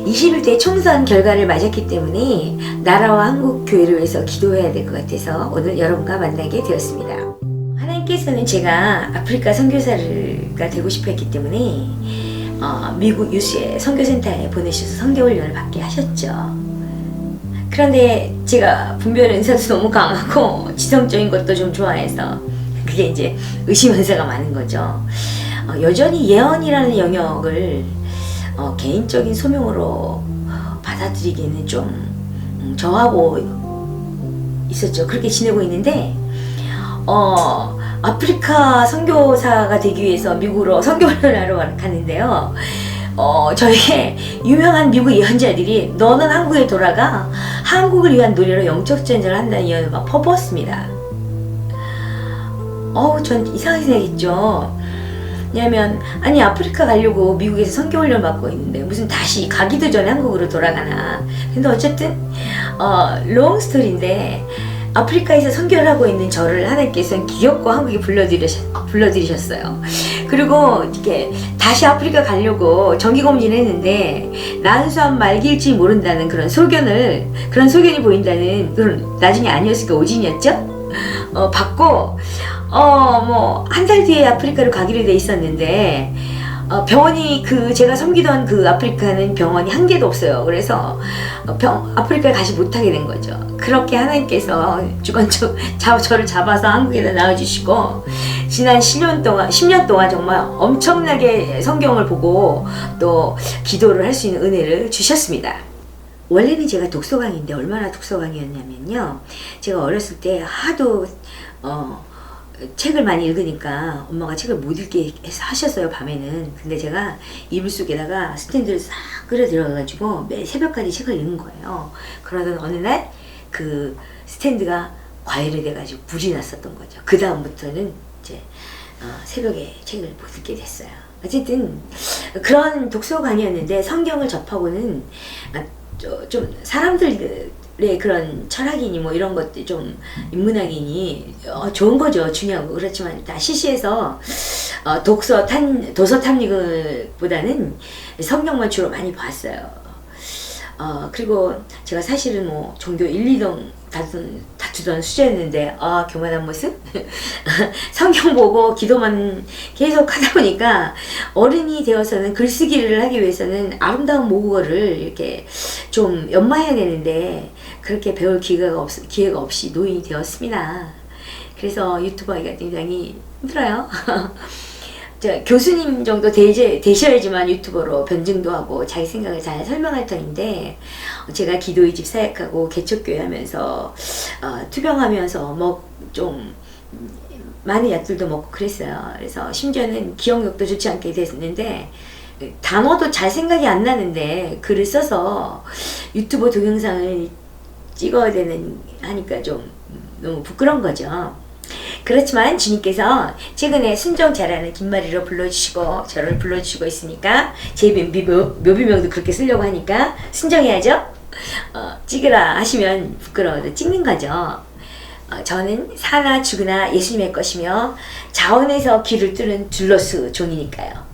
21대 총선 결과를 맞았기 때문에 나라와 한국 교회를 위해서 기도해야 될 것 같아서 오늘 여러분과 만나게 되었습니다. 하나님께서는 제가 아프리카 선교사가 되고 싶어 했기 때문에 미국 유수의 선교센터에 보내셔서 선교훈련을 받게 하셨죠. 그런데 제가 분별 은사도 너무 강하고 지성적인 것도 좀 좋아해서 그게 이제 의심 은사가 많은 거죠. 여전히 예언이라는 영역을 개인적인 소명으로 받아들이기에는 좀 저하고 있었죠. 그렇게 지내고 있는데 아프리카 선교사가 되기 위해서 미국으로 선교훈련을 하러 갔는데요. 저에게 유명한 미국 예언자들이 너는 한국에 돌아가 한국을 위한 노래로 영적 전쟁을 한다는 예언을 막 퍼부었습니다. 전 이상하게 생각했죠. 왜냐면 아니 아프리카 가려고 미국에서 선교훈련 받고 있는데 무슨 다시 가기도 전에 한국으로 돌아가나. 근데 어쨌든 롱 스토리인데 아프리카에서 선교를 하고 있는 저를 하나님께서는 기어코 한국에 불러들이셨어요. 그리고 이렇게 다시 아프리카 가려고 정기검진을 했는데 난수한 말기일지 모른다는 그런 소견이 보인다는 그런 나중에 아니었을까 오진이었죠? 받고 한 달 뒤에 아프리카로 가기로 돼 있었는데 병원이 제가 섬기던 그 아프리카는 병원이 한 개도 없어요. 그래서 아프리카에 가지 못하게 된 거죠. 그렇게 하나님께서 주권적 저를 잡아서 한국에다 낳아주시고 지난 10년 동안 정말 엄청나게 성경을 보고 또 기도를 할 수 있는 은혜를 주셨습니다. 원래는 제가 독서광인데 얼마나 독서광이었냐면요. 제가 어렸을 때 하도 책을 많이 읽으니까 엄마가 책을 못 읽게 해서 하셨어요, 밤에는. 근데 제가 이불 속에다가 스탠드를 싹 끌어 들어가가지고 매 새벽까지 책을 읽는 거예요. 그러던 어느 날 그 스탠드가 과열이 돼가지고 불이 났었던 거죠. 그 다음부터는 이제 새벽에 책을 못 읽게 됐어요. 어쨌든 그런 독서광이었는데 성경을 접하고는 좀 사람들의 그런 철학이니 뭐 이런 것들 좀 인문학이니 좋은 거죠. 중요하고. 그렇지만 다 시시해서 도서 탐닉보다는 성경만 주로 많이 봤어요. 그리고 제가 사실은 뭐 종교 1, 2등 다투던 수제였는데 교만한 모습? 성경 보고 기도만 계속 하다 보니까 어른이 되어서는 글쓰기를 하기 위해서는 아름다운 모국어를 이렇게 좀 연마해야 되는데 그렇게 배울 기회가 없이 노인이 되었습니다. 그래서 유튜브 하기가 굉장히 힘들어요. 교수님 정도 되셔야지만 유튜버로 변증도 하고 자기 생각을 잘 설명할 터인데 제가 기도의 집 사역하고 개척교회 하면서 투병하면서 좀 많은 약들도 먹고 그랬어요. 그래서 심지어는 기억력도 좋지 않게 됐는데 단어도 잘 생각이 안 나는데 글을 써서 유튜브 동영상을 찍어야 하니까 좀 너무 부끄러운 거죠. 그렇지만 주님께서 최근에 순종 잘하는 김마리로 불러주시고 저를 불러주시고 있으니까 제 묘비명도 그렇게 쓰려고 하니까 순종해야죠. 찍으라 하시면 부끄러워도 찍는 거죠. 저는 사나 죽으나 예수님의 것이며 자원에서 길을 뚫는 둘러스 종이니까요.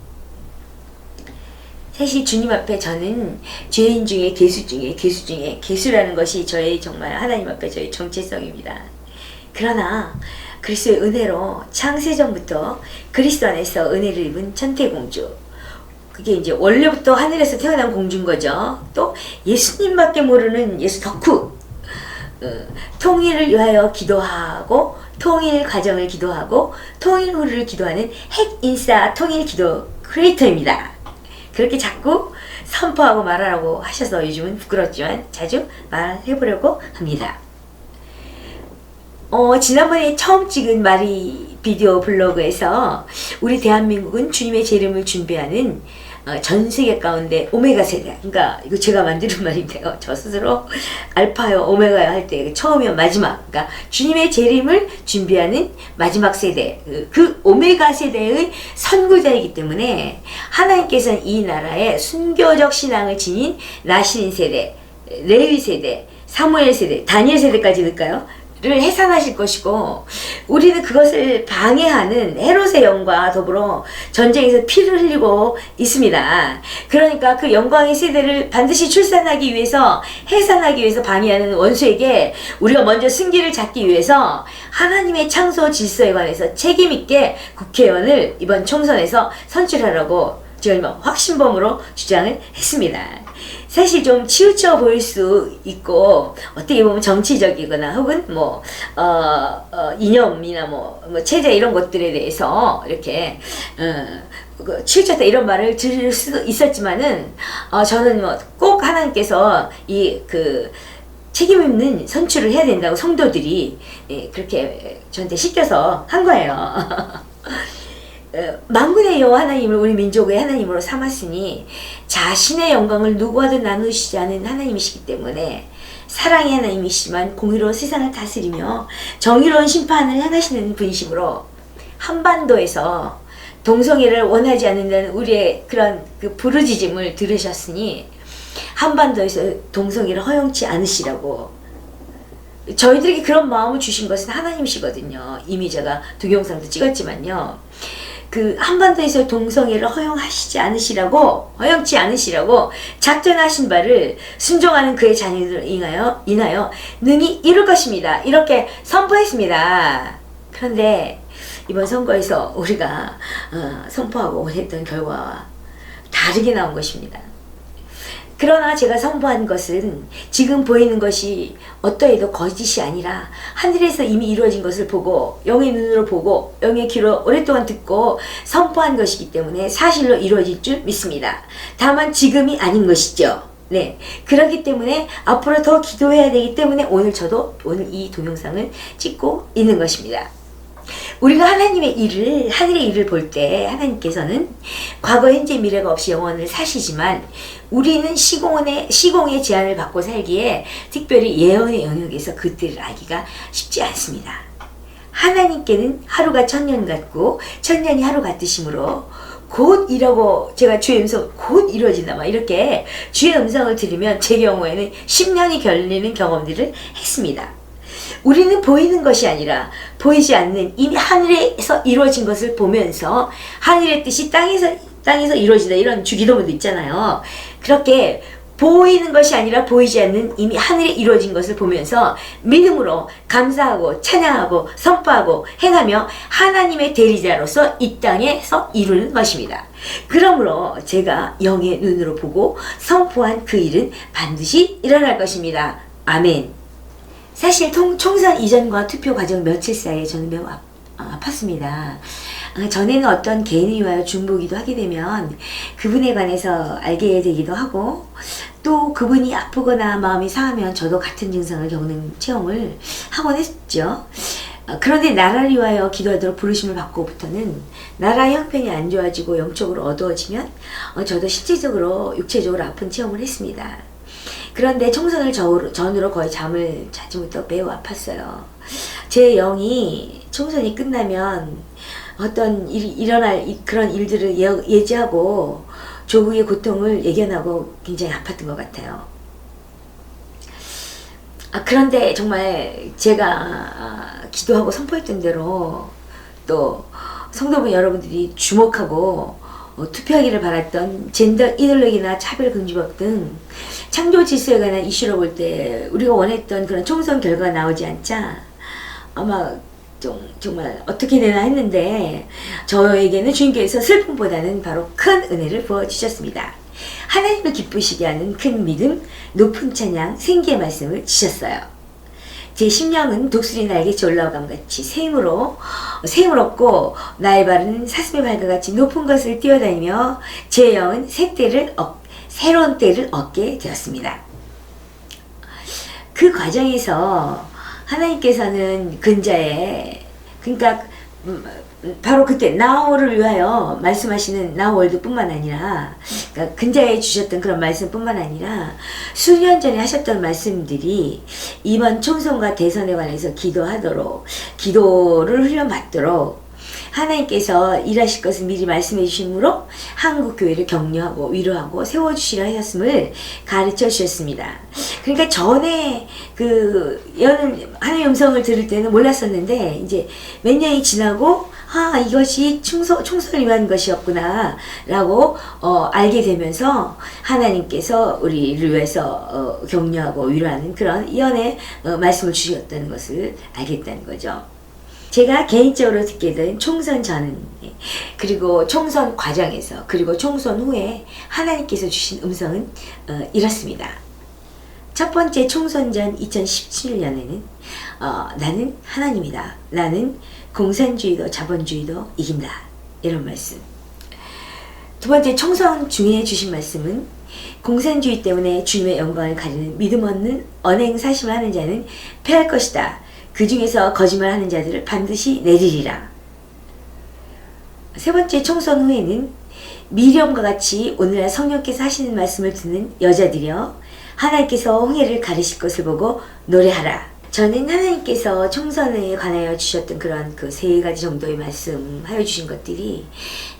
사실 주님 앞에 저는 죄인 중에 개수 중에 개수라는 것이 저의 정말 하나님 앞에 저의 정체성입니다. 그러나 그리스도의 은혜로 창세전부터 그리스도 안에서 은혜를 입은 천태공주, 그게 이제 원래부터 하늘에서 태어난 공주인 거죠. 또 예수님밖에 모르는 예수 덕후, 통일을 위하여 기도하고 통일 과정을 기도하고 통일 후를 기도하는 핵인싸 통일 기도 크리에이터입니다. 그렇게 자꾸 선포하고 말하라고 하셔서 요즘은 부끄럽지만 자주 말해보려고 합니다. 지난번에 처음 찍은 마리 비디오 블로그에서 우리 대한민국은 주님의 재림을 준비하는 전 세계 가운데 오메가 세대, 그러니까 이거 제가 만드는 말인데요. 저 스스로 알파요 오메가요 할 때 처음이요 마지막, 그러니까 주님의 재림을 준비하는 마지막 세대, 그 오메가 세대의 선구자이기 때문에 하나님께서는 이 나라에 순교적 신앙을 지닌 나신 세대, 레위 세대, 사무엘 세대, 다니엘 세대까지 넣을까요? 해산하실 것이고, 우리는 그것을 방해하는 헤롯의 영과 더불어 전쟁에서 피를 흘리고 있습니다. 그러니까 그 영광의 세대를 반드시 출산하기 위해서, 해산하기 위해서 방해하는 원수에게 우리가 먼저 승기를 잡기 위해서 하나님의 창조 질서에 관해서 책임있게 국회의원을 이번 총선에서 선출하라고 제가 확신범으로 주장을 했습니다. 사실 좀 치우쳐 보일 수 있고, 어떻게 보면 정치적이거나 혹은 이념이나 체제 이런 것들에 대해서 이렇게 치우쳤다 이런 말을 들을 수도 있었지만은, 저는 꼭 하나님께서 책임 있는 선출을 해야 된다고 성도들이 그렇게 저한테 시켜서 한 거예요. 만군의 여호와 하나님을 우리 민족의 하나님으로 삼았으니 자신의 영광을 누구와도 나누시지 않은 하나님이시기 때문에 사랑의 하나님이시지만 공의로 세상을 다스리며 정의로운 심판을 행하시는 분이시므로 한반도에서 동성애를 원하지 않는다는 우리의 그런 부르짖음을 들으셨으니 한반도에서 동성애를 허용치 않으시라고, 저희들에게 그런 마음을 주신 것은 하나님이시거든요. 이미 제가 동영상도 찍었지만요. 한반도에서 동성애를 허용치 않으시라고 작전하신 바를 순종하는 그의 자녀들을 인하여 능히 이룰 것입니다. 이렇게 선포했습니다. 그런데 이번 선거에서 우리가 선포하고 원했던 결과와 다르게 나온 것입니다. 그러나 제가 선포한 것은 지금 보이는 것이 어떠해도 거짓이 아니라 하늘에서 이미 이루어진 것을 보고 영의 눈으로 보고 영의 귀로 오랫동안 듣고 선포한 것이기 때문에 사실로 이루어질 줄 믿습니다. 다만 지금이 아닌 것이죠. 네, 그렇기 때문에 앞으로 더 기도해야 되기 때문에 오늘 이 동영상을 찍고 있는 것입니다. 우리가 하나님의 하늘의 일을 볼 때 하나님께서는 과거, 현재, 미래가 없이 영원을 사시지만 우리는 시공의 제한을 받고 살기에 특별히 예언의 영역에서 그때를 알기가 쉽지 않습니다. 하나님께는 하루가 천년 같고 천년이 하루 같으시므로 곧 이라고 제가 주의 음성 곧 이루어진다 이렇게 주의 음성을 들으면 제 경우에는 10년이 걸리는 경험들을 했습니다. 우리는 보이는 것이 아니라 보이지 않는 이미 하늘에서 이루어진 것을 보면서 하늘의 뜻이 땅에서 이루어진다 이런 주기도문도 있잖아요. 그렇게 보이는 것이 아니라 보이지 않는 이미 하늘에 이루어진 것을 보면서 믿음으로 감사하고 찬양하고 선포하고 행하며 하나님의 대리자로서 이 땅에서 이루는 것입니다. 그러므로 제가 영의 눈으로 보고 선포한 그 일은 반드시 일어날 것입니다. 아멘. 사실 총선 이전과 투표 과정 며칠 사이에 저는 매우 아팠습니다. 전에는 어떤 개인이 위하여 중보기도 하게 되면 그분에 관해서 알게 되기도 하고, 또 그분이 아프거나 마음이 상하면 저도 같은 증상을 겪는 체험을 하곤 했죠. 그런데 나라를 위하여 기도하도록 부르심을 받고부터는 나라의 형편이 안 좋아지고 영적으로 어두워지면 저도 실질적으로 육체적으로 아픈 체험을 했습니다. 그런데 총선을 전후로 거의 잠을 자지 못하고 매우 아팠어요. 제 영이 총선이 끝나면 어떤 일이 일어날 그런 일들을 예지하고 조국의 고통을 예견하고 굉장히 아팠던 것 같아요. 그런데 정말 제가 기도하고 선포했던 대로 또 성도분 여러분들이 주목하고 투표하기를 바랐던 젠더 이데올로기나 차별금지법 등 창조 질서에 관한 이슈로 볼 때 우리가 원했던 그런 총선 결과가 나오지 않자 아마 정말 어떻게 되나 했는데 저에게는 주님께서 슬픔보다는 바로 큰 은혜를 부어주셨습니다. 하나님을 기쁘시게 하는 큰 믿음, 높은 찬양, 생기의 말씀을 주셨어요. 제 심령은 독수리 날개치 올라오감 같이 샘을 얻고 나의 발은 사슴의 발과 같이 높은 것을 뛰어다니며 제 영은 새로운 때를 얻게 되었습니다. 그 과정에서 하나님께서는 그러니까 바로 그때 나홀을 위하여 말씀하시는 나홀드뿐만 아니라 그러니까 근자에 주셨던 그런 말씀뿐만 아니라 수년 전에 하셨던 말씀들이 이번 총선과 대선에 관해서 기도를 훈련받도록 하나님께서 일하실 것을 미리 말씀해 주심으로 한국 교회를 격려하고 위로하고 세워주시려 하였음을 가르쳐 주셨습니다. 그러니까 전에 하나님의 음성을 들을 때는 몰랐었는데 이제 몇 년이 지나고 이것이 총선을 위한 것이었구나 라고 알게 되면서 하나님께서 우리를 위해서 격려하고 위로하는 그런 이언의 말씀을 주셨다는 것을 알겠다는 거죠. 제가 개인적으로 듣게 된 총선 전, 그리고 총선 과정에서, 그리고 총선 후에 하나님께서 주신 음성은 이렇습니다. 첫 번째 총선 전 2017년에는 나는 하나님이다. 나는 공산주의도 자본주의도 이긴다. 이런 말씀. 두 번째 총선 중에 주신 말씀은 공산주의 때문에 주님의 영광을 가리는 믿음 없는 언행사심을 하는 자는 패할 것이다. 그 중에서 거짓말하는 자들을 반드시 내리리라. 세 번째 총선 후에는 미리엄과 같이 오늘날 성령께서 하시는 말씀을 듣는 여자들이여 하나님께서 홍해를 가르실 것을 보고 노래하라. 저는 하나님께서 총선에 관하여 주셨던 그런 그 세 가지 정도의 말씀하여 주신 것들이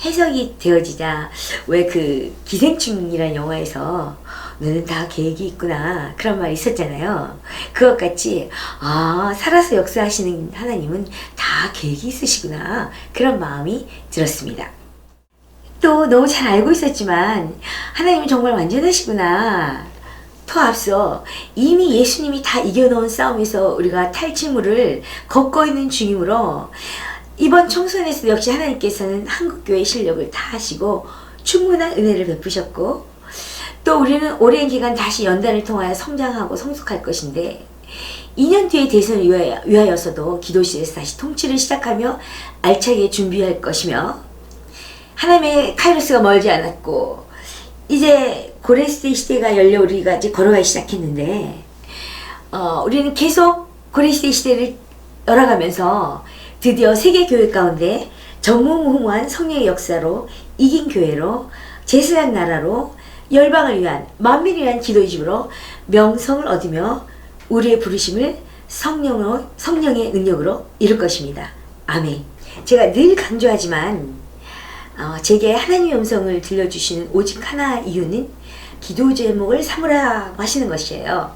해석이 되어지자 왜 그 기생충이라는 영화에서 너는 다 계획이 있구나 그런 말이 있었잖아요. 그것 같이 살아서 역사하시는 하나님은 다 계획이 있으시구나 그런 마음이 들었습니다. 또 너무 잘 알고 있었지만 하나님은 정말 완전하시구나. 더 앞서 이미 예수님이 다 이겨놓은 싸움에서 우리가 탈취물을 걷고 있는 중이므로 이번 총선에서 역시 하나님께서는 한국교회의 실력을 다 하시고 충분한 은혜를 베푸셨고 또 우리는 오랜 기간 다시 연단을 통하여 성장하고 성숙할 것인데 2년 뒤의 대선을 위하여서도 기도실에서 다시 통치를 시작하며 알차게 준비할 것이며 하나님의 카이로스가 멀지 않았고 이제 고레스대 시대가 열려 우리가 이제 걸어가기 시작했는데 우리는 계속 고레스대 시대를 열어가면서 드디어 세계 교회 가운데 전무후무한 성령의 역사로 이긴 교회로 제사장 나라로 열방을 위한 만민을 위한 기도의 집으로 명성을 얻으며 우리의 부르심을 성령의 능력으로 이룰 것입니다. 아멘. 제가 늘 강조하지만 제게 하나님의 음성을 들려주시는 오직 하나 이유는 기도 제목을 삼으라고 하시는 것이에요.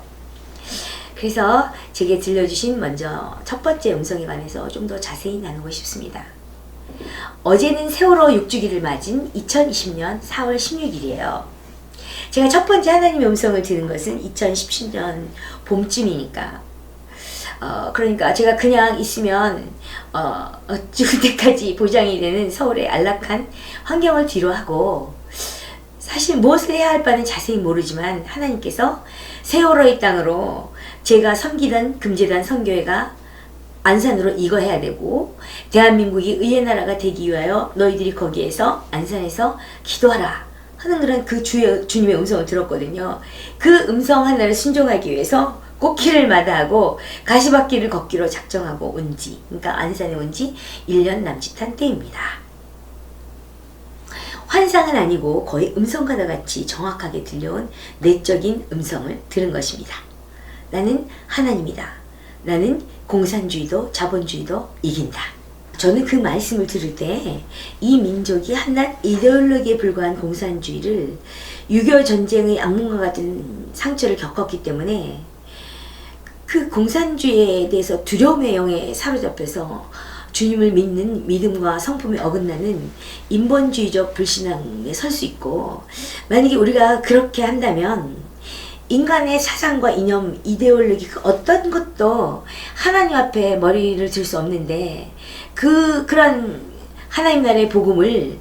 그래서 제게 들려주신 먼저 첫 번째 음성에 관해서 좀 더 자세히 나누고 싶습니다. 어제는 세월호 6주기를 맞은 2020년 4월 16일이에요. 제가 첫 번째 하나님의 음성을 들은 것은 2017년 봄쯤이니까 그러니까 제가 그냥 있으면 죽을 때까지 보장이 되는 서울의 안락한 환경을 뒤로하고 사실 무엇을 해야 할 바는 자세히 모르지만 하나님께서 세월호의 땅으로 제가 섬기던 금제단 선교회가 안산으로 이거해야 되고 대한민국이 의의 나라가 되기 위하여 너희들이 거기에서 안산에서 기도하라 하는 그런 그 주님의 음성을 들었거든요. 그 음성 하나를 순종하기 위해서 꽃길을 마다하고 가시밭길을 걷기로 작정하고 그러니까 안산에 온 지 1년 남짓한 때입니다. 환상은 아니고 거의 음성과도 같이 정확하게 들려온 내적인 음성을 들은 것입니다. 나는 하나님이다. 나는 공산주의도 자본주의도 이긴다. 저는 그 말씀을 들을 때 이 민족이 한낱 이데올로기에 불과한 공산주의를 6.25 전쟁의 악몽과 같은 상처를 겪었기 때문에 그 공산주의에 대해서 두려움의 영에 사로잡혀서 주님을 믿는 믿음과 성품에 어긋나는 인본주의적 불신앙에 설 수 있고 만약에 우리가 그렇게 한다면 인간의 사상과 이념, 이데올로기 그 어떤 것도 하나님 앞에 머리를 들 수 없는데 그런 하나님 나라의 복음을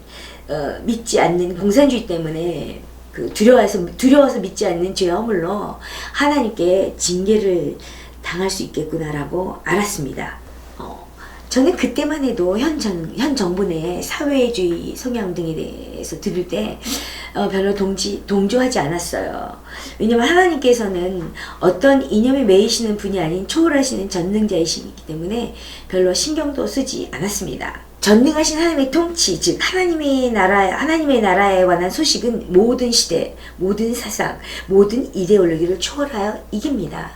믿지 않는 공산주의 때문에 두려워서 믿지 않는 죄와 허물로 하나님께 징계를 당할 수 있겠구나라고 알았습니다. 저는 그때만 해도 현 정부 내 사회주의 성향 등에 대해서 들을 때 별로 동조하지 않았어요. 왜냐면 하나님께서는 어떤 이념에 매이시는 분이 아닌 초월하시는 전능자이시기 때문에 별로 신경도 쓰지 않았습니다. 전능하신 하나님의 통치, 즉 하나님의 나라에 관한 소식은 모든 시대, 모든 사상, 모든 이데올로기를 초월하여 이깁니다.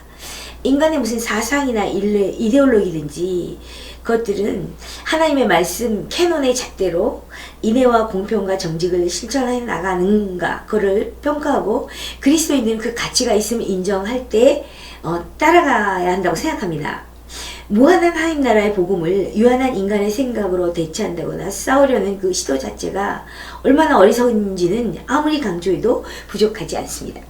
인간의 무슨 사상이나 이데올로기든지 그것들은 하나님의 말씀 캐논의 잣대로 인애와 공평과 정직을 실천해 나가는가 그거를 평가하고 그리스도인들은 그 가치가 있음을 인정할 때 따라가야 한다고 생각합니다. 무한한 하나님 나라의 복음을 유한한 인간의 생각으로 대체한다거나 싸우려는 그 시도 자체가 얼마나 어리석은지는 아무리 강조해도 부족하지 않습니다.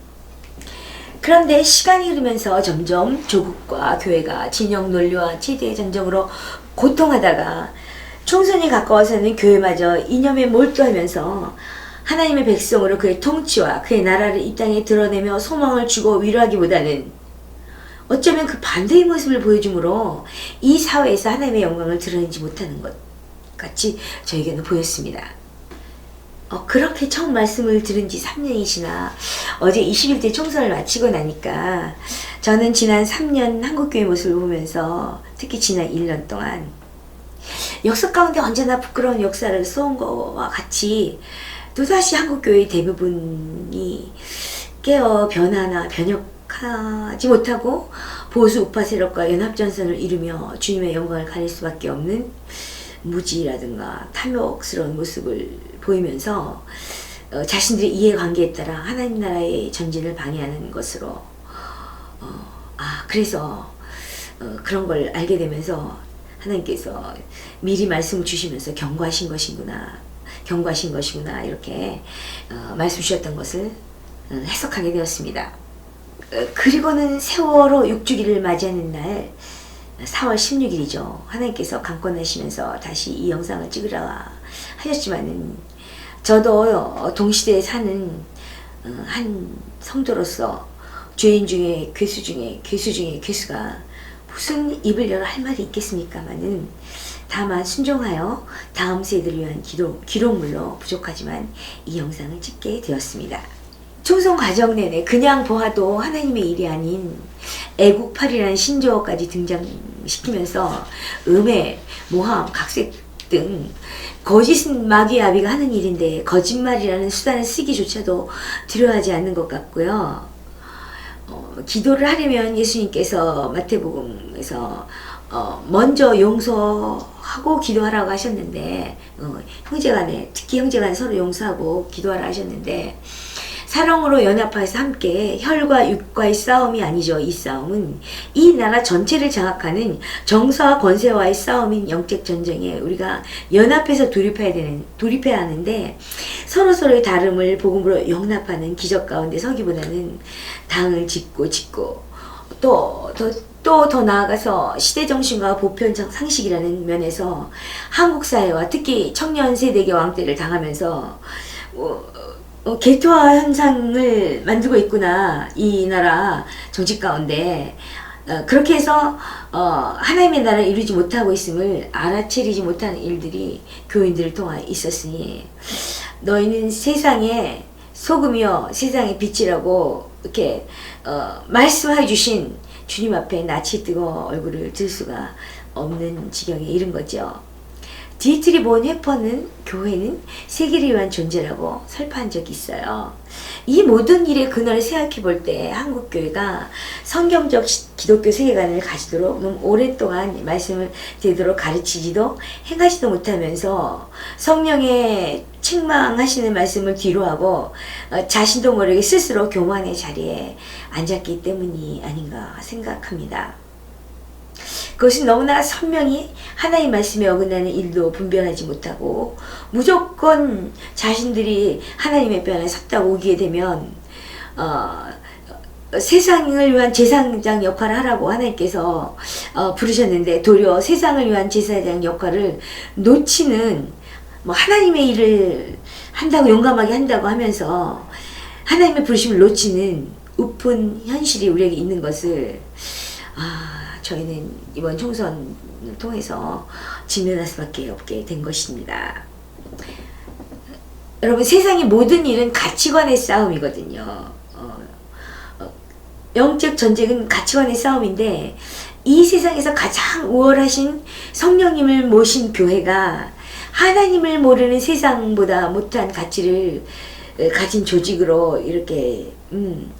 그런데 시간이 흐르면서 점점 조국과 교회가 진영 논리와 최대의 전쟁으로 고통하다가 총선이 가까워서는 교회마저 이념에 몰두하면서 하나님의 백성으로 그의 통치와 그의 나라를 이 땅에 드러내며 소망을 주고 위로하기보다는 어쩌면 그 반대의 모습을 보여주므로 이 사회에서 하나님의 영광을 드러내지 못하는 것 같이 저에게는 보였습니다. 그렇게 처음 말씀을 들은 지 3년이시나 어제 21대 총선을 마치고 나니까 저는 지난 3년 한국교회 모습을 보면서 특히 지난 1년 동안 역사 가운데 언제나 부끄러운 역사를 써온 것과 같이 또다시 한국교회의 대부분이 깨어 변화나 변혁하지 못하고 보수 우파 세력과 연합전선을 이루며 주님의 영광을 가릴 수밖에 없는 무지라든가 탐욕스러운 모습을 보이면서 자신들의 이해관계에 따라 하나님 나라의 전진을 방해하는 것으로 그래서 그런 걸 알게 되면서 하나님께서 미리 말씀을 주시면서 경고하신 것이구나 이렇게 말씀 주셨던 것을 해석하게 되었습니다. 그리고는 세월호 6주기를 맞이하는 날 4월 16일이죠. 하나님께서 강권하시면서 다시 이 영상을 찍으라 하셨지만은 저도 동시대에 사는 한 성도로서 죄인 중에 괴수 중에 괴수가 무슨 입을 열어 할 말이 있겠습니까마는 다만 순종하여 다음 세대를 위한 기록물로 부족하지만 이 영상을 찍게 되었습니다. 총선 과정 내내 그냥 보아도 하나님의 일이 아닌 애국팔이라는 신조어까지 등장시키면서 음해, 모함, 각색 등 거짓은 마귀의 아비가 하는 일인데 거짓말이라는 수단을 쓰기조차도 두려워하지 않는 것 같고요. 기도를 하려면 예수님께서 마태복음에서 먼저 용서하고 기도하라고 하셨는데 형제간에 특히 형제간에 서로 용서하고 기도하라 하셨는데 사랑으로 연합해서 함께 혈과 육과의 싸움이 아니죠. 이 싸움은 이 나라 전체를 장악하는 정사와 권세와의 싸움인 영적 전쟁에 우리가 연합해서 돌입해야 하는데 서로서로의 다름을 복음으로 용납하는 기적 가운데 서기보다는 당을 짓고 또 더 나아가서 시대정신과 보편 상식이라는 면에서 한국 사회와 특히 청년 세대의 왕때를 당하면서 개토화 현상을 만들고 있구나 이 나라 정치 가운데 그렇게 해서 하나님의 나라를 이루지 못하고 있음을 알아채리지 못하는 일들이 교인들을 통하여 있었으니 너희는 세상의 소금이요 세상의 빛이라고 이렇게 말씀해 주신 주님 앞에 낯이 뜨거 얼굴을 들 수가 없는 지경에 이른 거죠. 디트리 본 회퍼는 교회는 세계를 위한 존재라고 설파한 적이 있어요. 이 모든 일의 근원을 생각해 볼 때 한국교회가 성경적 기독교 세계관을 가지도록 너무 오랫동안 말씀을 제대로 가르치지도 행하지도 못하면서 성령의 책망하시는 말씀을 뒤로하고 자신도 모르게 스스로 교만의 자리에 앉았기 때문이 아닌가 생각합니다. 그것은 너무나 선명히 하나의 말씀에 어긋나는 일도 분별하지 못하고 무조건 자신들이 하나님의 편에 섰다고 오게 되면 세상을 위한 제사장 역할을 하라고 하나님께서 부르셨는데 도리어 세상을 위한 제사장 역할을 놓치는 하나님의 일을 한다고 용감하게 한다고 하면서 하나님의 부르심을 놓치는 우픈 현실이 우리에게 있는 것을 저희는 이번 총선을 통해서 직면할 수밖에 없게 된 것입니다. 여러분 세상의 모든 일은 가치관의 싸움이거든요. 영적 전쟁은 가치관의 싸움인데 이 세상에서 가장 우월하신 성령님을 모신 교회가 하나님을 모르는 세상보다 못한 가치를 가진 조직으로 이렇게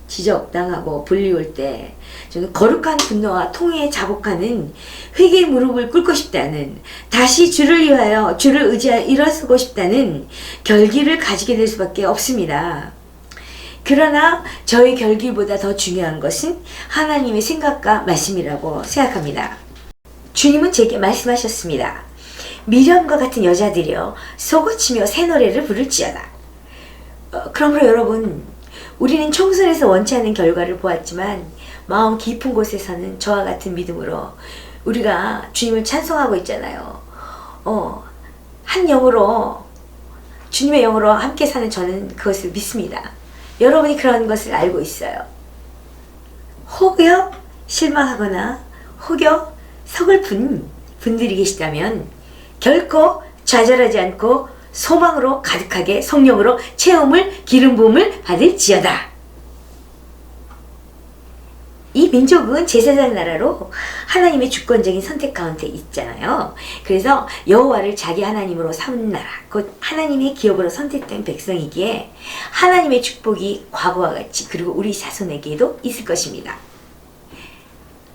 지적당하고 불리울 때 저는 거룩한 분노와 통회에 자복하는 회개의 무릎을 꿇고 싶다는, 다시 주를 위하여 주를 의지하여 일어서고 싶다는 결기를 가지게 될 수밖에 없습니다. 그러나 저의 결기보다 더 중요한 것은 하나님의 생각과 말씀이라고 생각합니다. 주님은 제게 말씀하셨습니다. 미련과 같은 여자들이여 속어치며 새 노래를 부를지어다. 그러므로 여러분, 우리는 총선에서 원치 않는 결과를 보았지만 마음 깊은 곳에서는 저와 같은 믿음으로 우리가 주님을 찬송하고 있잖아요. 한 영으로, 주님의 영으로 함께 사는 저는 그것을 믿습니다. 여러분이 그런 것을 알고 있어요. 혹여 실망하거나 혹여 서글픈 분들이 계시다면 결코 좌절하지 않고 소망으로 가득하게 성령으로 체험을, 기름 부음을 받을지어다. 이 민족은 제사장 나라로 하나님의 주권적인 선택 가운데 있잖아요. 그래서 여호와를 자기 하나님으로 삼은 나라, 곧 하나님의 기업으로 선택된 백성이기에 하나님의 축복이 과거와 같이 그리고 우리 자손에게도 있을 것입니다.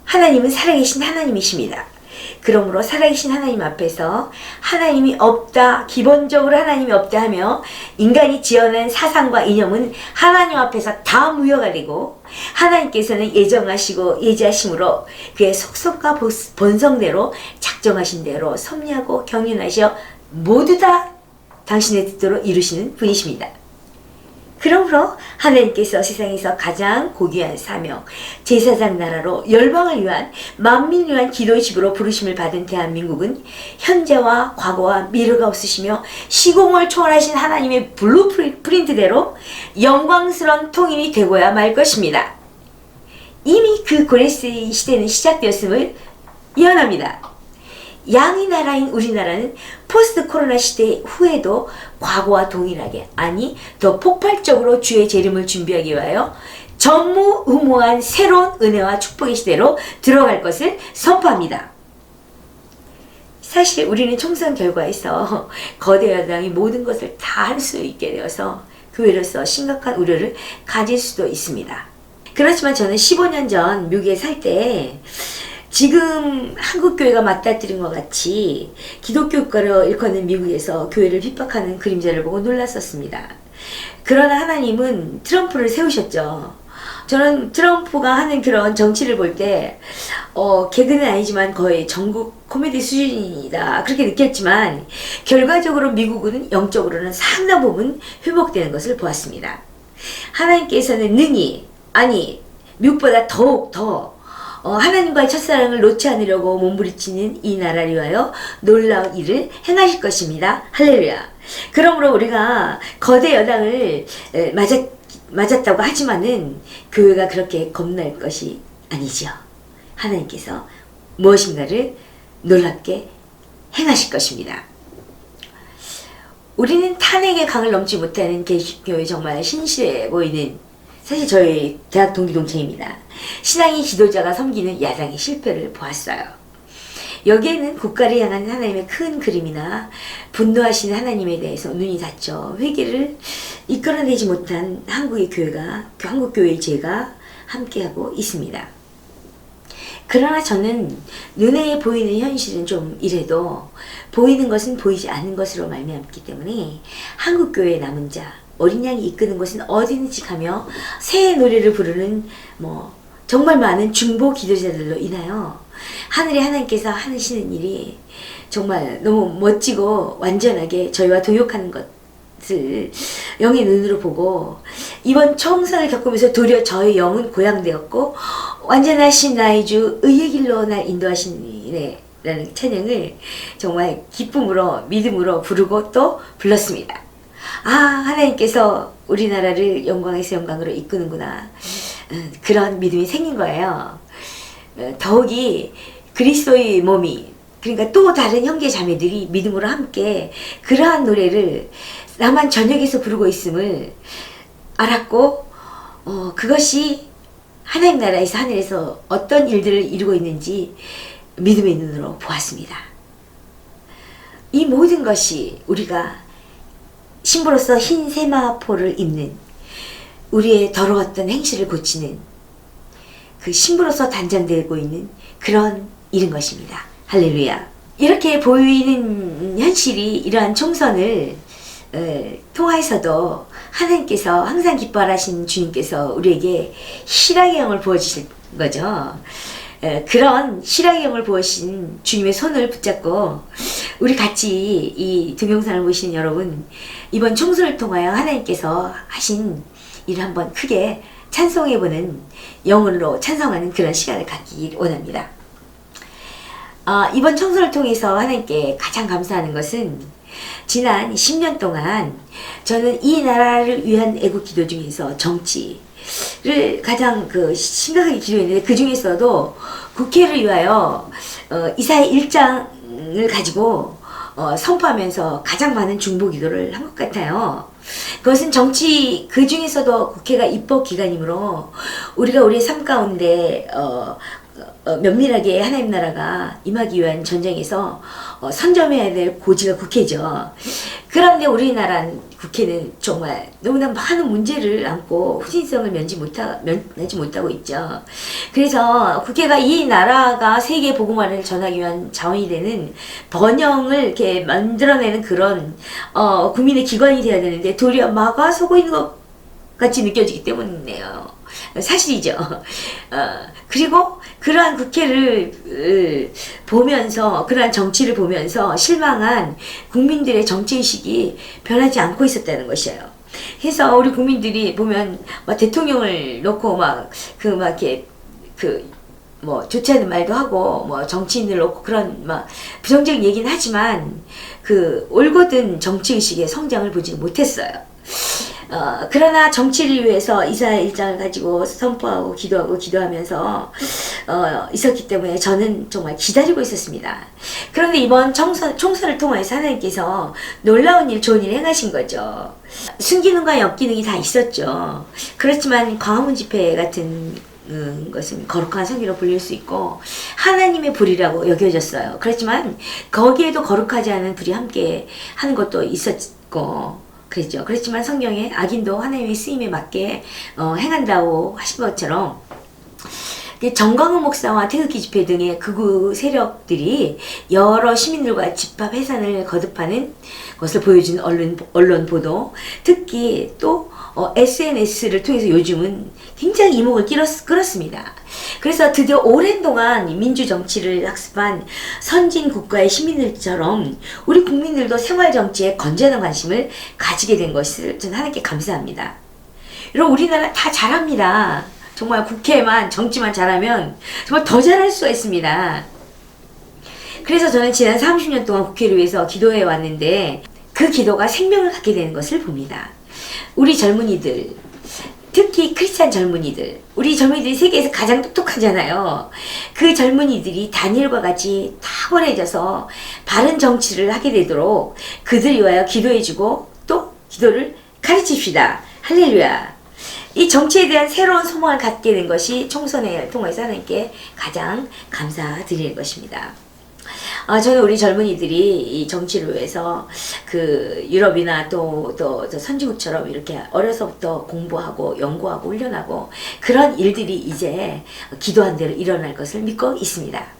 하나님은 살아계신 하나님이십니다. 그러므로 살아계신 하나님 앞에서 하나님이 없다, 기본적으로 하나님이 없다 하며 인간이 지어낸 사상과 이념은 하나님 앞에서 다 무효가 되고, 하나님께서는 예정하시고 예지하심으로 그의 속성과 본성대로 작정하신 대로 섭리하고 경륜하셔 모두 다 당신의 뜻대로 이루시는 분이십니다. 그러므로 하나님께서 세상에서 가장 고귀한 사명, 제사장 나라로 열방을 위한, 만민을 위한 기도의 집으로 부르심을 받은 대한민국은 현재와 과거와 미래가 없으시며 시공을 초월하신 하나님의 블루프린트대로 영광스러운 통일이 되고야 말 것입니다. 이미 그 고레스 시대는 시작되었음을 예언합니다. 양의 나라인 우리나라는 포스트 코로나 시대 후에도 과거와 동일하게, 아니 더 폭발적으로 주의 재림을 준비하기 위하여 전무후무한 새로운 은혜와 축복의 시대로 들어갈 것을 선포합니다. 사실 우리는 총선 결과에서 거대 여당이 모든 것을 다 할 수 있게 되어서 교회로서 심각한 우려를 가질 수도 있습니다. 그렇지만 저는 15년 전 미국에 살 때 지금 한국교회가 맞닥뜨린 것 같이 기독교 국가를 일컫는 미국에서 교회를 핍박하는 그림자를 보고 놀랐었습니다. 그러나 하나님은 트럼프를 세우셨죠. 저는 트럼프가 하는 그런 정치를 볼 때 개그는 아니지만 거의 전국 코미디 수준이다 그렇게 느꼈지만 결과적으로 미국은 영적으로는 상당 부분 회복되는 것을 보았습니다. 하나님께서는 능히, 아니 미국보다 더욱 더 하나님과의 첫사랑을 놓지 않으려고 몸부리치는 이 나라를 위하여 놀라운 일을 행하실 것입니다. 할렐루야. 그러므로 우리가 거대 여당을 맞았다고 하지만은 교회가 그렇게 겁날 것이 아니죠. 하나님께서 무엇인가를 놀랍게 행하실 것입니다. 우리는 탄핵의 강을 넘지 못하는 개신교회 정말 신실해 보이는, 사실 저희 대학 동기 동창입니다. 신앙의 지도자가 섬기는 야당의 실패를 보았어요. 여기에는 국가를 향한 하나님의 큰 그림이나 분노하시는 하나님에 대해서 눈이 닫혀 회개를 이끌어내지 못한 한국의 교회가, 한국 교회의 죄가 함께하고 있습니다. 그러나 저는 눈에 보이는 현실은 좀 이래도 보이는 것은 보이지 않는 것으로 말미암기 때문에 한국 교회의 남은 자, 어린 양이 이끄는 곳은 어디든지 가며 새해 노래를 부르는 정말 많은 중보 기도자들로 인하여 하늘의 하나님께서 하시는 일이 정말 너무 멋지고 완전하게 저희와 동역하는 것을 영의 눈으로 보고, 이번 총선을 겪으면서 도리어 저의 영은 고양되었고 완전하신 나의 주 의의 길로 날 인도하시니 라는 찬양을 정말 기쁨으로 믿음으로 부르고 또 불렀습니다. 하나님께서 우리나라를 영광에서 영광으로 이끄는구나, 그런 믿음이 생긴 거예요. 더욱이 그리스도의 몸이, 그러니까 또 다른 형제 자매들이 믿음으로 함께 그러한 노래를 남한 전역에서 부르고 있음을 알았고, 그것이 하나님 나라에서 하늘에서 어떤 일들을 이루고 있는지 믿음의 눈으로 보았습니다. 이 모든 것이 우리가 신부로서 흰 세마포를 입는, 우리의 더러웠던 행실을 고치는 그 신부로서 단장되고 있는 그런 일인 것입니다. 할렐루야. 이렇게 보이는 현실이 이러한 총선을 통하여서도 하나님께서 항상 기뻐하신 주님께서 우리에게 실학의 영을 부어주실 거죠. 그런 실학의 영을 부으신 주님의 손을 붙잡고 우리 같이 이 동영상을 보시는 여러분, 이번 총선을 통하여 하나님께서 하신 일을 한번 크게 찬송해보는, 영으로 찬송하는 그런 시간을 갖기 원합니다. 이번 총선을 통해서 하나님께 가장 감사하는 것은 지난 10년 동안 저는 이 나라를 위한 애국기도 중에서 정치를 가장 심각하게 기도했는데, 그 중에서도 국회를 위하여 이사야 1장을 가지고 선포하면서 가장 많은 중보기도를 한 것 같아요. 그것은 정치, 그 중에서도 국회가 입법기관이므로 우리가 우리의 삶 가운데 면밀하게 하나님 나라가 임하기 위한 전쟁에서 선점해야 될 고지가 국회죠. 그런데 우리나라 국회는 정말 너무나 많은 문제를 안고 후진성을 면하지 못하고 있죠. 그래서 국회가 이 나라가 세계 복음화를 전하기 위한 자원이 되는 번영을 이렇게 만들어내는 그런 국민의 기관이 되어야 되는데, 도리어 막아서고 있는 것 같이 느껴지기 때문이네요. 사실이죠. 그리고 그러한 국회를 보면서, 그러한 정치를 보면서 실망한 국민들의 정치의식이 변하지 않고 있었다는 것이에요. 그래서 우리 국민들이 보면 대통령을 놓고 좋지 않은 말도 하고, 정치인을 놓고 그런 부정적인 얘기는 하지만, 올곧은 정치의식의 성장을 보지 못했어요. 그러나 정치를 위해서 이사야 1장을 가지고 선포하고 기도하면서 있었기 때문에 저는 정말 기다리고 있었습니다. 그런데 이번 총선을 통해서 하나님께서 놀라운 일, 좋은 일 행하신 거죠. 순기능과 역기능이 다 있었죠. 그렇지만 광화문 집회 같은 것은 거룩한 선기로 불릴 수 있고 하나님의 불이라고 여겨졌어요. 그렇지만 거기에도 거룩하지 않은 불이 함께 하는 것도 있었고 그랬죠. 그렇지만 성경에 악인도 하나님의 쓰임에 맞게 행한다고 하신 것처럼, 정광훈 목사와 태극기 집회 등의 극우 세력들이 여러 시민들과 집합 해산을 거듭하는 것을 보여준 언론 보도, 특히 또 SNS를 통해서 요즘은 굉장히 이목을 끌었습니다. 그래서 드디어 오랜 동안 민주 정치를 학습한 선진 국가의 시민들처럼 우리 국민들도 생활 정치에 건전한 관심을 가지게 된 것을 저는 하나님께 감사합니다. 여러분, 우리나라 다 잘합니다. 정말 국회만, 정치만 잘하면 정말 더 잘할 수가 있습니다. 그래서 저는 지난 30년 동안 국회를 위해서 기도해 왔는데 그 기도가 생명을 갖게 되는 것을 봅니다. 우리 젊은이들, 특히 크리스찬 젊은이들, 우리 젊은이들이 세계에서 가장 똑똑하잖아요. 그 젊은이들이 다니엘과 같이 탁월해져서 바른 정치를 하게 되도록 그들 위하여 기도해주고 또 기도를 가르칩시다. 할렐루야. 이 정치에 대한 새로운 소망을 갖게 된 것이 총선을 통해서 하나님께 가장 감사드리는 것입니다. 저는 우리 젊은이들이 이 정치를 위해서 유럽이나 또 선진국처럼 이렇게 어려서부터 공부하고 연구하고 훈련하고 그런 일들이 이제 기도한 대로 일어날 것을 믿고 있습니다.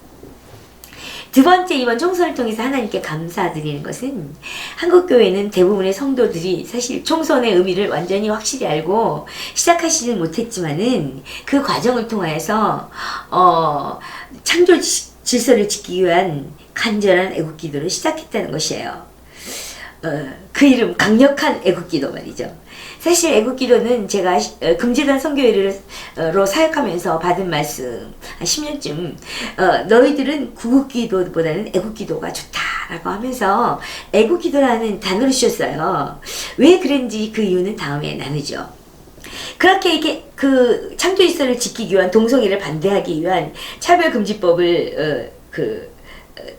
두 번째, 이번 총선을 통해서 하나님께 감사드리는 것은 한국교회는 대부분의 성도들이 사실 총선의 의미를 완전히 확실히 알고 시작하시진 못했지만은 그 과정을 통하여서 창조 질서를 지키기 위한 간절한 애국기도를 시작했다는 것이에요. 그 이름 강력한 애국기도 말이죠. 사실 애국기도는 제가 금지단 선교회로 사역하면서 받은 말씀 한 10년쯤 너희들은 구국기도보다는 애국기도가 좋다라고 하면서 애국기도라는 단어를 주셨어요. 왜 그런지 그 이유는 다음에 나누죠. 그렇게 이렇게 창조질서를 지키기 위한, 동성애를 반대하기 위한 차별금지법을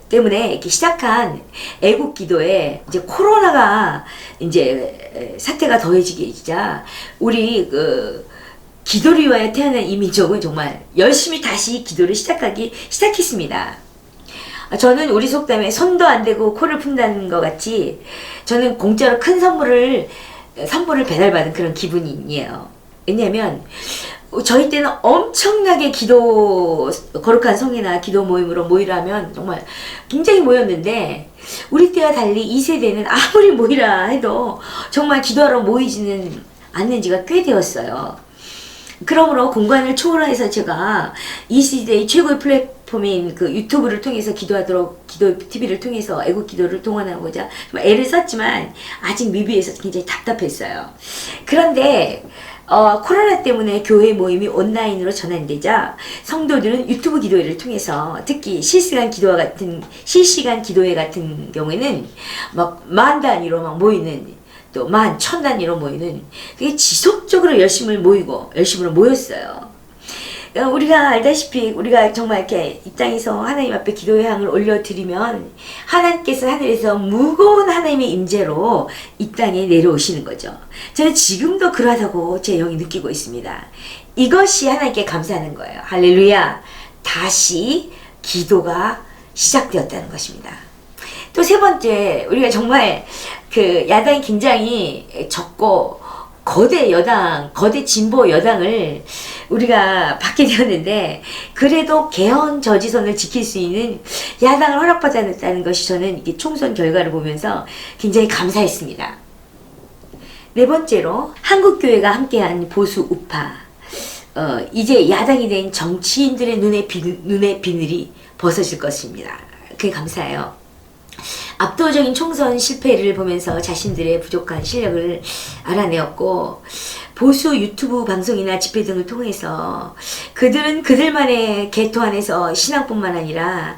때문에 이렇게 시작한 애국기도에 이제 코로나가 이제 사태가 더해지자 우리 기도를 위하여 태어난 이 민족은 정말 열심히 다시 기도를 시작했습니다. 저는 우리 속담에 손도 안 대고 코를 푼다는 것 같이 저는 공짜로 큰 선물을 배달받은 그런 기분이에요. 왜냐면 저희 때는 엄청나게 거룩한 성회나 기도 모임으로 모이라면 정말 굉장히 모였는데, 우리 때와 달리 이 세대는 아무리 모이라 해도 정말 기도하러 모이지는 않는 지가 꽤 되었어요. 그러므로 공간을 초월해서 제가 이 시대의 최고의 플랫폼인 그 유튜브를 통해서 기도 TV를 통해서 애국 기도를 동원하고자 애를 썼지만 아직 미비해서 굉장히 답답했어요. 그런데 코로나 때문에 교회 모임이 온라인으로 전환되자 성도들은 유튜브 기도회를 통해서, 특히 실시간 기도회 같은 경우에는 막 만 단위로 막 모이는, 또 천 단위로 모이는, 그게 지속적으로 열심으로 모였어요. 우리가 알다시피 우리가 정말 이렇게 이 땅에서 하나님 앞에 기도의 향을 올려드리면 하나님께서 하늘에서 무거운 하나님의 임재로 이 땅에 내려오시는 거죠. 저는 지금도 그러하다고 제 영이 느끼고 있습니다. 이것이 하나님께 감사하는 거예요. 할렐루야. 다시 기도가 시작되었다는 것입니다. 또 세 번째, 우리가 정말 그 야당이 굉장히 적고 거대 진보 여당을 우리가 받게 되었는데, 그래도 개헌 저지선을 지킬 수 있는 야당을 허락받았다는 것이 저는 이 총선 결과를 보면서 굉장히 감사했습니다. 네 번째로, 한국교회가 함께한 보수 우파, 이제 야당이 된 정치인들의 눈의 비늘이 벗어질 것입니다. 그게 감사해요. 압도적인 총선 실패를 보면서 자신들의 부족한 실력을 알아내었고, 보수 유튜브 방송이나 집회 등을 통해서 그들은 그들만의 계토 안에서 신앙뿐만 아니라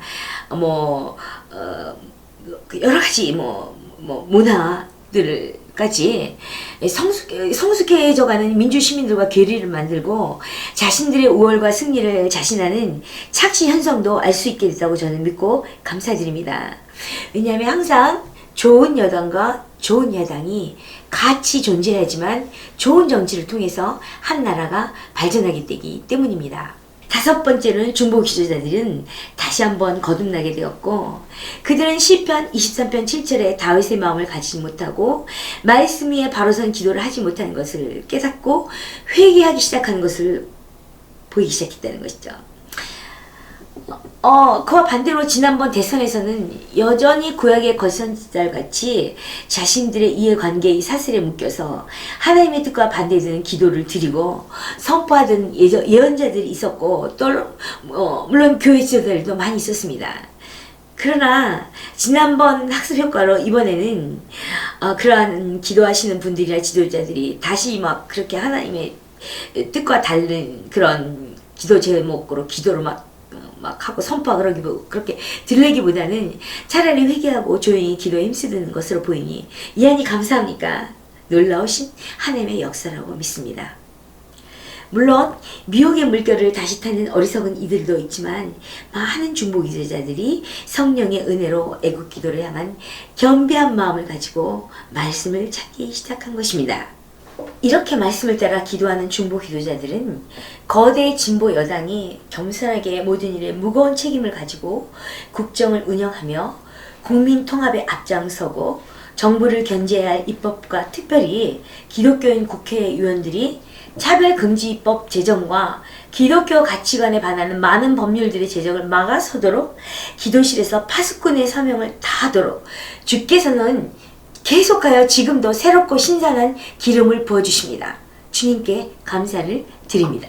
여러 가지 문화들까지 성숙해져가는 민주시민들과 괴리를 만들고 자신들의 우월과 승리를 자신하는 착시 현상도 알 수 있게 됐다고 저는 믿고 감사드립니다. 왜냐하면 항상 좋은 여당과 좋은 야당이 같이 존재하지만 좋은 정치를 통해서 한 나라가 발전하게 되기 때문입니다. 다섯 번째는 중보 기도자들은 다시 한번 거듭나게 되었고, 그들은 시편 23편 7절에 다윗의 마음을 가지지 못하고 말씀 위에 바로선 기도를 하지 못하는 것을 깨닫고 회개하기 시작하는 것을 보이기 시작했다는 것이죠. 그와 반대로 지난번 대선에서는 여전히 구약의 거선지자같이 자신들의 이해관계의 사슬에 묶여서 하나님의 뜻과 반대되는 기도를 드리고 선포하던 예언자들이 있었고, 또 물론 교회 지도자들도 많이 있었습니다. 그러나 지난번 학습 효과로 이번에는 그러한 기도하시는 분들이나 지도자들이 다시 막 그렇게 하나님의 뜻과 다른 그런 기도 제목으로 기도를 막 하고 선포하고 그렇게 들리기보다는 차라리 회개하고 조용히 기도에 힘쓰는 것으로 보이니 이 안이 감사합니까? 놀라우신 하나님의 역사라고 믿습니다. 물론 미혹의 물결을 다시 타는 어리석은 이들도 있지만, 많은 중보 기도자들이 성령의 은혜로 애국 기도를 향한 겸비한 마음을 가지고 말씀을 찾기 시작한 것입니다. 이렇게 말씀을 따라 기도하는 중보 기도자들은 거대 진보 여당이 겸손하게 모든 일에 무거운 책임을 가지고 국정을 운영하며 국민 통합에 앞장서고 정부를 견제해야 할 입법과 특별히 기독교인 국회의원들이 차별금지법 제정과 기독교 가치관에 반하는 많은 법률들의 제정을 막아서도록 기도실에서 파수꾼의 사명을 다하도록 주께서는 계속하여 지금도 새롭고 신선한 기름을 부어주십니다. 주님께 감사를 드립니다.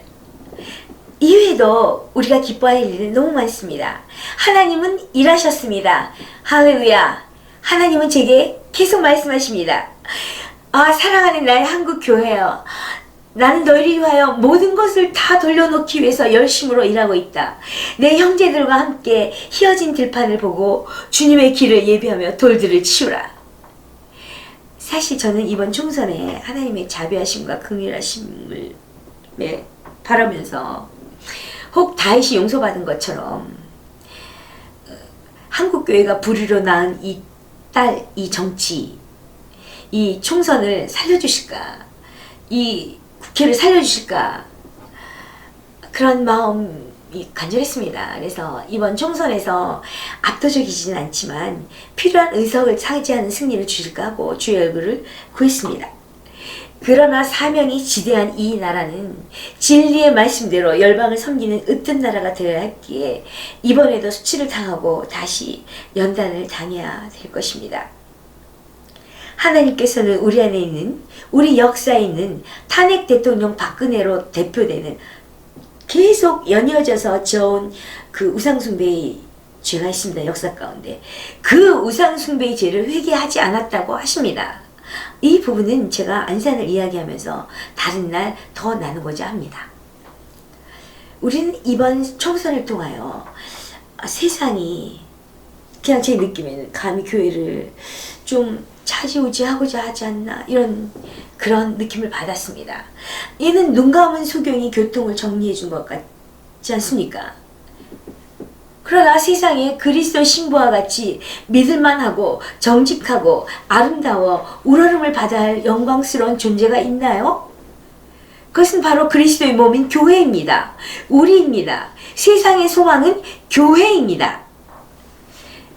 이외에도 우리가 기뻐할 일은 너무 많습니다. 하나님은 일하셨습니다. 할렐루야. 하나님은 제게 계속 말씀하십니다. 사랑하는 나의 한국교회여, 나는 너희를 위하여 모든 것을 다 돌려놓기 위해서 열심으로 일하고 있다. 내 형제들과 함께 휘어진 들판을 보고 주님의 길을 예비하며 돌들을 치우라. 사실 저는 이번 총선에 하나님의 자비하심과 긍휼하심을 바라면서, 혹 다윗이 용서받은 것처럼 한국교회가 불의로 낳은 이 정치, 이 총선을 살려주실까, 이 국회를 살려주실까, 그런 마음을 간절했습니다. 그래서 이번 총선에서 압도적이지는 않지만 필요한 의석을 차지하는 승리를 주실까 하고 주의 얼굴을 구했습니다. 그러나 사명이 지대한 이 나라는 진리의 말씀대로 열방을 섬기는 으뜸 나라가 되어야 했기에 이번에도 수치를 당하고 다시 연단을 당해야 될 것입니다. 하나님께서는 우리 안에 있는, 우리 역사에 있는 탄핵 대통령 박근혜로 대표되는 계속 연이어져서 지어온 그 우상숭배의 죄가 있습니다. 역사 가운데. 그 우상숭배의 죄를 회개하지 않았다고 하십니다. 이 부분은 제가 안산을 이야기하면서 다른 날 더 나누고자 합니다. 우리는 이번 총선을 통하여 세상이 그냥 제 느낌에는 감히 교회를 좀 차지우지하고자 하지 않나 이런 그런 느낌을 받았습니다. 이는 눈 감은 소경이 교통을 정리해 준 것 같지 않습니까? 그러나 세상에 그리스도 신부와 같이 믿을만하고 정직하고 아름다워 우러름을 받아야 할 영광스러운 존재가 있나요? 그것은 바로 그리스도의 몸인 교회입니다. 우리입니다. 세상의 소망은 교회입니다.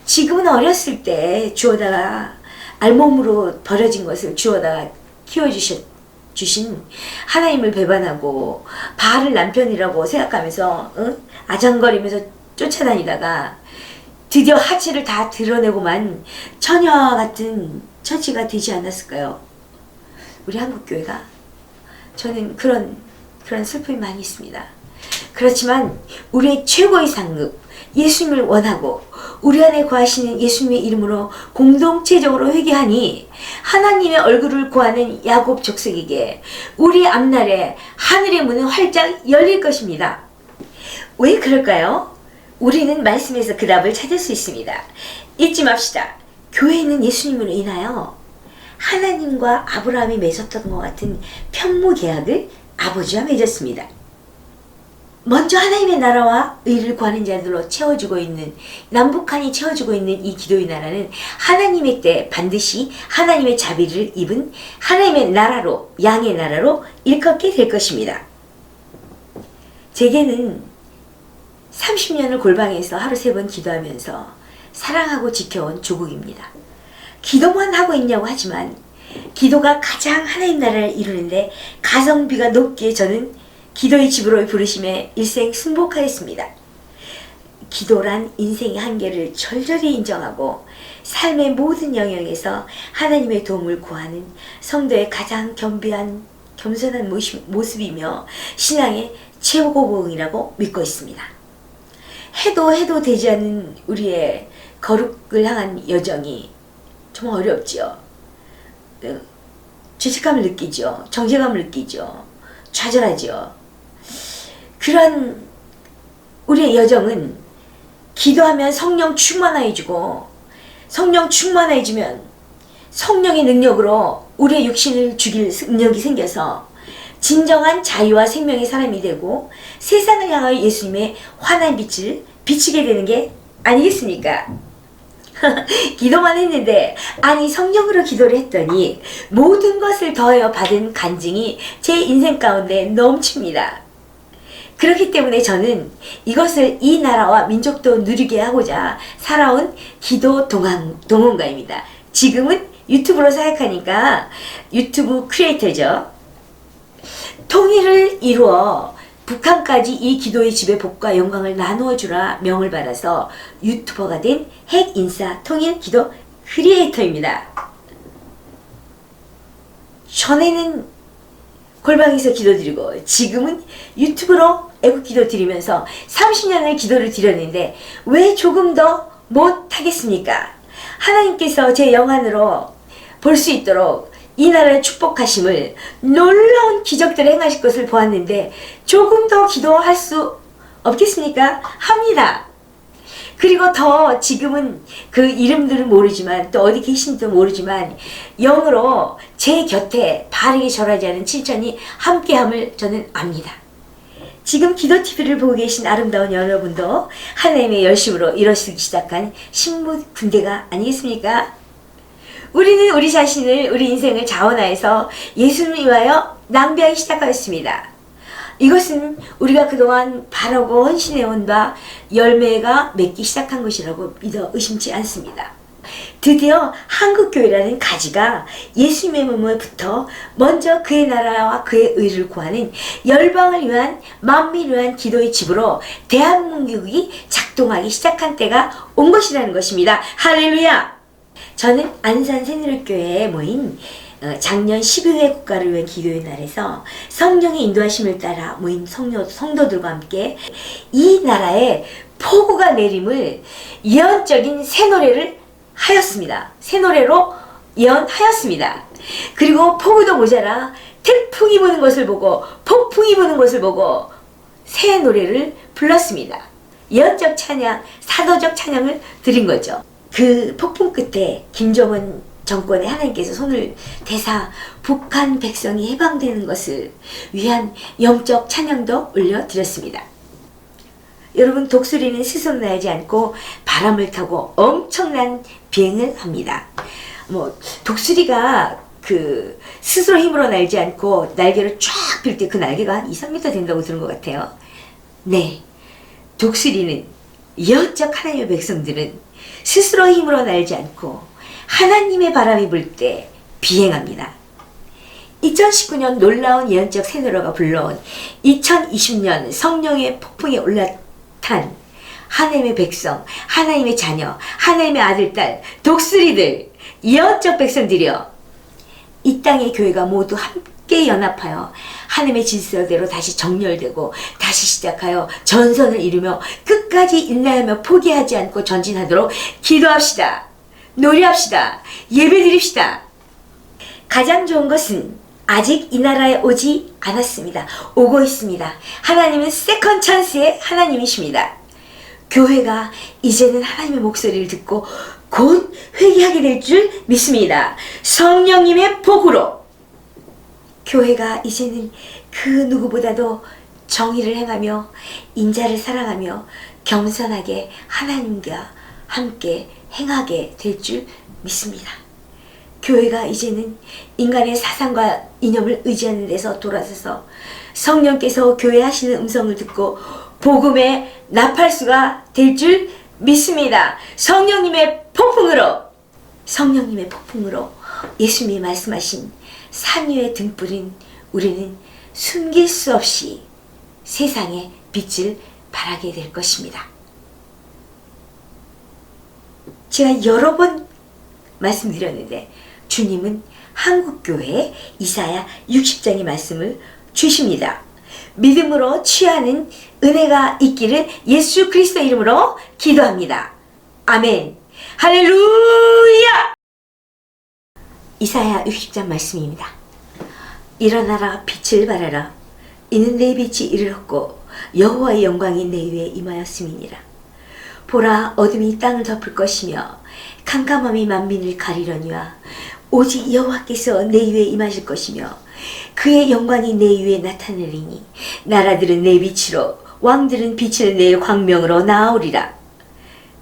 지금은 어렸을 때 주어다가 알몸으로 버려진 것을 주어다가 키워주신 하나님을 배반하고 바알을 남편이라고 생각하면서 아장거리면서 쫓아다니다가 드디어 하체를 다 드러내고만 처녀와 같은 처지가 되지 않았을까요? 우리 한국교회가. 저는 그런 슬픔이 많이 있습니다. 그렇지만 우리의 최고의 상급 예수님을 원하고 우리 안에 거하시는 예수님의 이름으로 공동체적으로 회개하니 하나님의 얼굴을 구하는 야곱 족속에게 우리 앞날에 하늘의 문은 활짝 열릴 것입니다. 왜 그럴까요? 우리는 말씀에서 그 답을 찾을 수 있습니다. 잊지 맙시다. 교회는 예수님으로 인하여 하나님과 아브라함이 맺었던 것 같은 편무계약을 아버지와 맺었습니다. 먼저 하나님의 나라와 의를 구하는 자들로 채워주고 있는, 남북한이 채워주고 있는 이 기도의 나라는 하나님의 때 반드시 하나님의 자비를 입은 하나님의 나라로, 양의 나라로 일컫게 될 것입니다. 제게는 30년을 골방에서 하루 3번 기도하면서 사랑하고 지켜온 조국입니다. 기도만 하고 있냐고 하지만 기도가 가장 하나님 나라를 이루는데 가성비가 높기에 저는 기도의 집으로의 부르심에 일생 승복하였습니다. 기도란 인생의 한계를 절절히 인정하고 삶의 모든 영역에서 하나님의 도움을 구하는 성도의 가장 겸손한 모습이며 신앙의 최고봉이라고 믿고 있습니다. 해도 되지 않는 우리의 거룩을 향한 여정이 정말 어렵지요. 죄책감을 느끼죠. 정죄감을 느끼죠. 좌절하죠. 그런 우리의 여정은 기도하면 성령 충만해지고 성령 충만해지면 성령의 능력으로 우리의 육신을 죽일 능력이 생겨서 진정한 자유와 생명의 사람이 되고 세상을 향하여 예수님의 환한 빛을 비치게 되는 게 아니겠습니까? 기도만 했는데 아니 성령으로 기도를 했더니 모든 것을 더하여 받은 간증이 제 인생 가운데 넘칩니다. 그렇기 때문에 저는 이것을 이 나라와 민족도 누리게 하고자 살아온 기도 동원가입니다. 지금은 유튜브로 사역하니까 유튜브 크리에이터죠. 통일을 이루어 북한까지 이 기도의 집의 복과 영광을 나누어 주라 명을 받아서 유튜버가 된 핵인싸 통일 기도 크리에이터입니다. 전에는 골방에서 기도드리고 지금은 유튜브로 애국기도 드리면서 30년을 기도를 드렸는데 왜 조금 더 못하겠습니까? 하나님께서 제 영안으로 볼 수 있도록 이 나라를 축복하심을 놀라운 기적들을 행하실 것을 보았는데 조금 더 기도할 수 없겠습니까? 합니다. 그리고 더 지금은 그 이름들은 모르지만 또 어디 계신지도 모르지만 영으로 제 곁에 바르게 절하지 않은 칠천이 함께함을 저는 압니다. 지금 기도TV를 보고 계신 아름다운 여러분도 하나님의 열심으로 이뤄지기 시작한 신무 군대가 아니겠습니까? 우리는 우리 자신을, 우리 인생을 자원하여서 예수님을 위하여 낭비하기 시작하였습니다. 이것은 우리가 그동안 바라고 헌신해온 바 열매가 맺기 시작한 것이라고 믿어 의심치 않습니다. 드디어 한국교회라는 가지가 예수님의 몸에 붙어 먼저 그의 나라와 그의 의를 구하는 열방을 위한 만민을 위한 기도의 집으로 대한민국이 작동하기 시작한 때가 온 것이라는 것입니다. 할렐루야! 저는 안산 새누리교회에 모인 작년 12회 국가를 위한 기도의 날에서 성령의 인도하심을 따라 모인 성도들과 함께 이 나라에 폭우가 내림을 예언적인 새 노래를 하였습니다. 새 노래로 예언하였습니다. 그리고 폭우도 모자라 태풍이 부는 것을 보고 폭풍이 부는 것을 보고 새 노래를 불렀습니다. 예언적 찬양, 사도적 찬양을 드린 거죠. 그 폭풍 끝에 김정은 정권의 하나님께서 손을 대사 북한 백성이 해방되는 것을 위한 영적 찬양도 올려드렸습니다. 여러분, 독수리는 스스로 날지 않고 바람을 타고 엄청난 비행을 합니다. 독수리가 스스로 힘으로 날지 않고 날개를 쫙 빌 때 그 날개가 한 2~3m 된다고 들은 것 같아요. 네, 독수리는 영적 하나님의 백성들은 스스로 힘으로 날지 않고 하나님의 바람이 불 때 비행합니다. 2019년 놀라운 예언적 새노래가 불러온 2020년 성령의 폭풍에 올라탄 하나님의 백성, 하나님의 자녀, 하나님의 아들, 딸, 독수리들, 예언적 백성들이여, 이 땅의 교회가 모두 함께 연합하여 하나님의 질서대로 다시 정렬되고 다시 시작하여 전선을 이루며 끝까지 인내하며 포기하지 않고 전진하도록 기도합시다. 노래합시다. 예배드립시다. 가장 좋은 것은 아직 이 나라에 오지 않았습니다. 오고 있습니다. 하나님은 세컨 찬스의 하나님이십니다. 교회가 이제는 하나님의 목소리를 듣고 곧 회개하게 될 줄 믿습니다. 성령님의 복으로 교회가 이제는 그 누구보다도 정의를 행하며 인자를 사랑하며 겸손하게 하나님과 함께 행하게 될 줄 믿습니다. 교회가 이제는 인간의 사상과 이념을 의지하는 데서 돌아서서 성령께서 교회 하시는 음성을 듣고 복음의 나팔수가 될 줄 믿습니다. 성령님의 폭풍으로 예수님이 말씀하신 산 위에 등불인 우리는 숨길 수 없이 세상에 빛을 발하게 될 것입니다. 제가 여러 번 말씀드렸는데 주님은 한국교회에 이사야 60장의 말씀을 주십니다. 믿음으로 취하는 은혜가 있기를 예수 그리스도 이름으로 기도합니다. 아멘. 할렐루야! 이사야 60장 말씀입니다. 일어나라, 빛을 발하라. 이는 내 빛이 이르렀고 여호와의 영광이 내 위에 임하였음이니라. 보라, 어둠이 땅을 덮을 것이며 캄캄함이 만민을 가리려니와 오직 여호와께서 내 위에 임하실 것이며 그의 영광이 내 위에 나타내리니 나라들은 내 빛으로 왕들은 빛을 내 광명으로 나아오리라.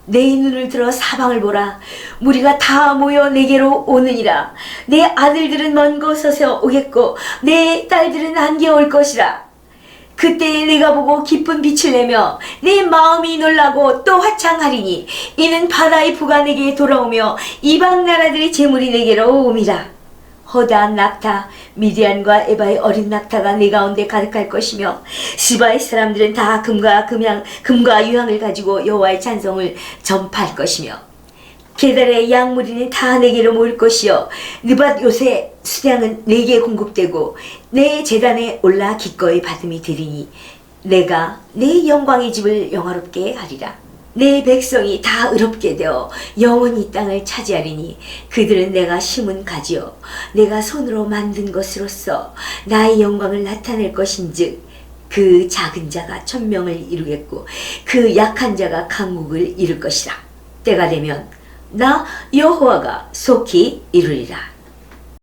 내 눈을 들어 사방을 보라. 무리가 다 모여 내게로 오느니라. 내 아들들은 먼 곳에서 오겠고 내 딸들은 안개 올 것이라. 그때에 내가 보고 기쁜 빛을 내며 내 마음이 놀라고 또 화창하리니 이는 바다의 부가 내게 돌아오며 이방 나라들의 재물이 내게로 옴이라. 허다한 낙타 미디안과 에바의 어린 낙타가 내 가운데 가득할 것이며 시바의 사람들은 다 금과 유황을 가지고 여호와의 찬송을 전파할 것이며 게달의 양무리는 다 내게로 모일 것이요 느밧 요새 수량은 내게 공급되고 내 제단에 올라 기꺼이 받음이 되리니 내가 내 영광의 집을 영화롭게 하리라. 내 백성이 다 의롭게 되어 영원히 이 땅을 차지하리니 그들은 내가 심은 가지요 내가 손으로 만든 것으로서 나의 영광을 나타낼 것인즉 그 작은 자가 천명을 이루겠고 그 약한 자가 강국을 이룰 것이라. 때가 되면 나 여호와가 속히 이루리라.